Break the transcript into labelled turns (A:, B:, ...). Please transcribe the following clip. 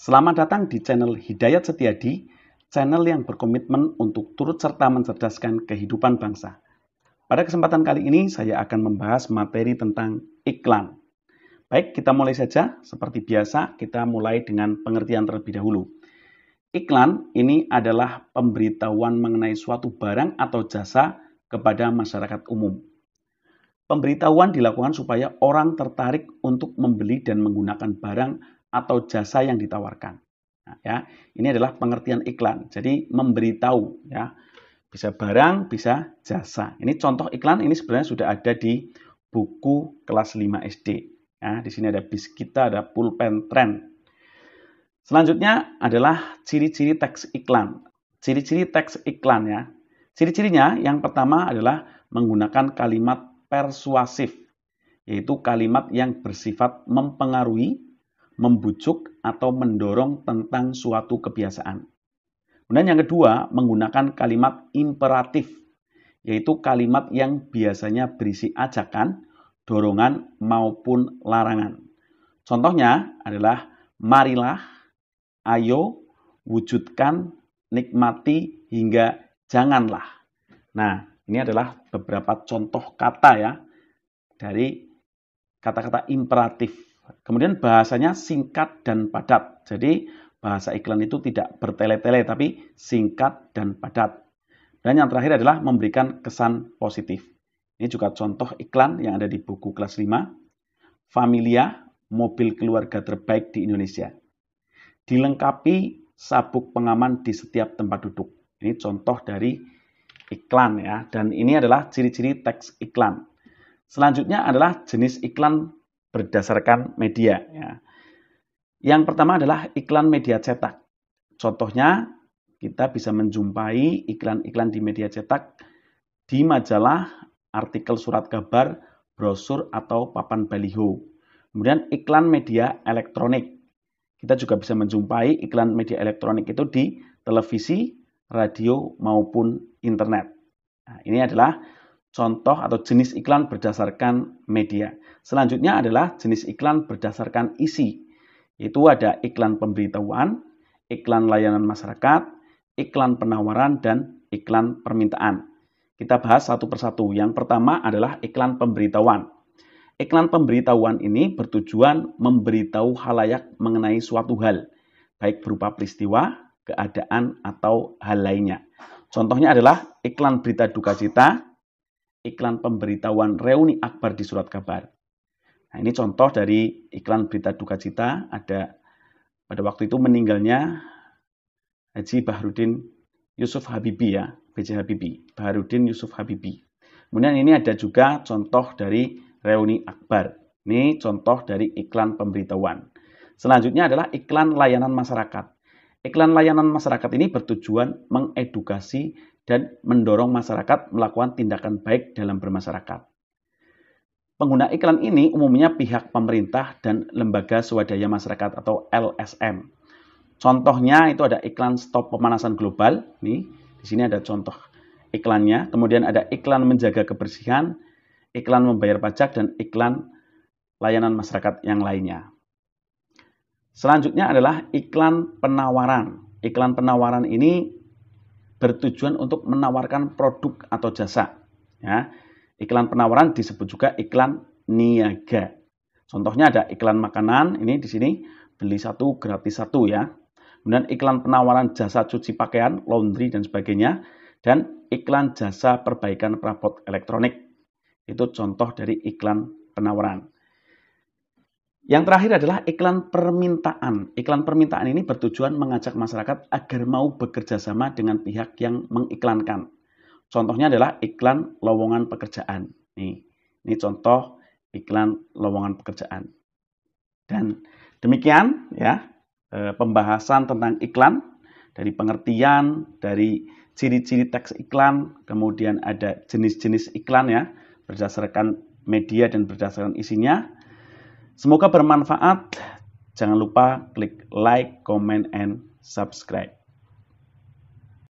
A: Selamat datang di channel Hidayat Setiadi, channel yang berkomitmen untuk turut serta mencerdaskan kehidupan bangsa. Pada kesempatan kali ini saya akan membahas materi tentang iklan. Baik, kita mulai saja. Seperti biasa, kita mulai dengan pengertian terlebih dahulu. Iklan ini adalah pemberitahuan mengenai suatu barang atau jasa kepada masyarakat umum. Pemberitahuan dilakukan supaya orang tertarik untuk membeli dan menggunakan barang atau jasa yang ditawarkan. Nah, ya, ini adalah pengertian iklan. Jadi memberitahu, ya, bisa barang, bisa jasa. Ini contoh iklan. Ini sebenarnya sudah ada di buku kelas 5 SD. Ya, di sini ada Biskita, ada pulpen tren. Selanjutnya adalah ciri-ciri teks iklan. Ciri-ciri teks iklan, ya. Ciri-cirinya yang pertama adalah menggunakan kalimat persuasif, yaitu kalimat yang bersifat mempengaruhi, membujuk, atau mendorong tentang suatu kebiasaan. Kemudian yang kedua, menggunakan kalimat imperatif, yaitu kalimat yang biasanya berisi ajakan, dorongan, maupun larangan. Contohnya adalah marilah, ayo, wujudkan, nikmati, hingga janganlah. Nah, ini adalah beberapa contoh kata, ya, dari kata-kata imperatif. Kemudian bahasanya singkat dan padat. Jadi bahasa iklan itu tidak bertele-tele tapi singkat dan padat. Dan yang terakhir adalah memberikan kesan positif. Ini juga contoh iklan yang ada di buku kelas 5. Familia, mobil keluarga terbaik di Indonesia. Dilengkapi sabuk pengaman di setiap tempat duduk. Ini contoh dari iklan, ya. Dan ini adalah ciri-ciri teks iklan. Selanjutnya adalah jenis iklan berdasarkan media, ya. Yang pertama adalah iklan media cetak. Contohnya, kita bisa menjumpai iklan-iklan di media cetak di majalah, artikel surat kabar, brosur, atau papan baliho. Kemudian iklan media elektronik. Kita juga bisa menjumpai iklan media elektronik itu di televisi, radio, maupun internet. Nah, ini adalah contoh atau jenis iklan berdasarkan media. Selanjutnya adalah jenis iklan berdasarkan isi. Itu ada iklan pemberitahuan, iklan layanan masyarakat, iklan penawaran, dan iklan permintaan. Kita bahas satu persatu. Yang pertama adalah iklan pemberitahuan. Iklan pemberitahuan ini bertujuan memberitahu khalayak mengenai suatu hal, baik berupa peristiwa, keadaan, atau hal lainnya. Contohnya adalah iklan berita duka cita, iklan pemberitahuan reuni akbar di surat kabar. Nah, ini contoh dari iklan berita duka cita. Ada pada waktu itu meninggalnya Haji Bahrudin Yusuf Habibie, ya, B.J. Habibie, Bahrudin Yusuf Habibie. Kemudian ini ada juga contoh dari reuni akbar. Ini contoh dari iklan pemberitahuan. Selanjutnya adalah iklan layanan masyarakat. Iklan layanan masyarakat ini bertujuan mengedukasi dan mendorong masyarakat melakukan tindakan baik dalam bermasyarakat. Pengguna iklan ini umumnya pihak pemerintah dan lembaga swadaya masyarakat atau LSM. Contohnya itu ada iklan stop pemanasan global. Nih, di sini ada contoh iklannya. Kemudian ada iklan menjaga kebersihan, iklan membayar pajak, dan iklan layanan masyarakat yang lainnya. Selanjutnya adalah iklan penawaran. Iklan penawaran ini bertujuan untuk menawarkan produk atau jasa. Ya. Iklan penawaran disebut juga iklan niaga. Contohnya ada iklan makanan, ini di sini beli satu gratis satu, ya. Kemudian iklan penawaran jasa cuci pakaian, laundry, dan sebagainya. Dan iklan jasa perbaikan perabot elektronik. Itu contoh dari iklan penawaran. Yang terakhir adalah iklan permintaan. Iklan permintaan ini bertujuan mengajak masyarakat agar mau bekerja sama dengan pihak yang mengiklankan. Contohnya adalah iklan lowongan pekerjaan. Ini contoh iklan lowongan pekerjaan. Dan demikian, ya, pembahasan tentang iklan, dari pengertian, dari ciri-ciri teks iklan, kemudian ada jenis-jenis iklan, ya, berdasarkan media dan berdasarkan isinya. Semoga bermanfaat. Jangan lupa klik like, comment, and subscribe.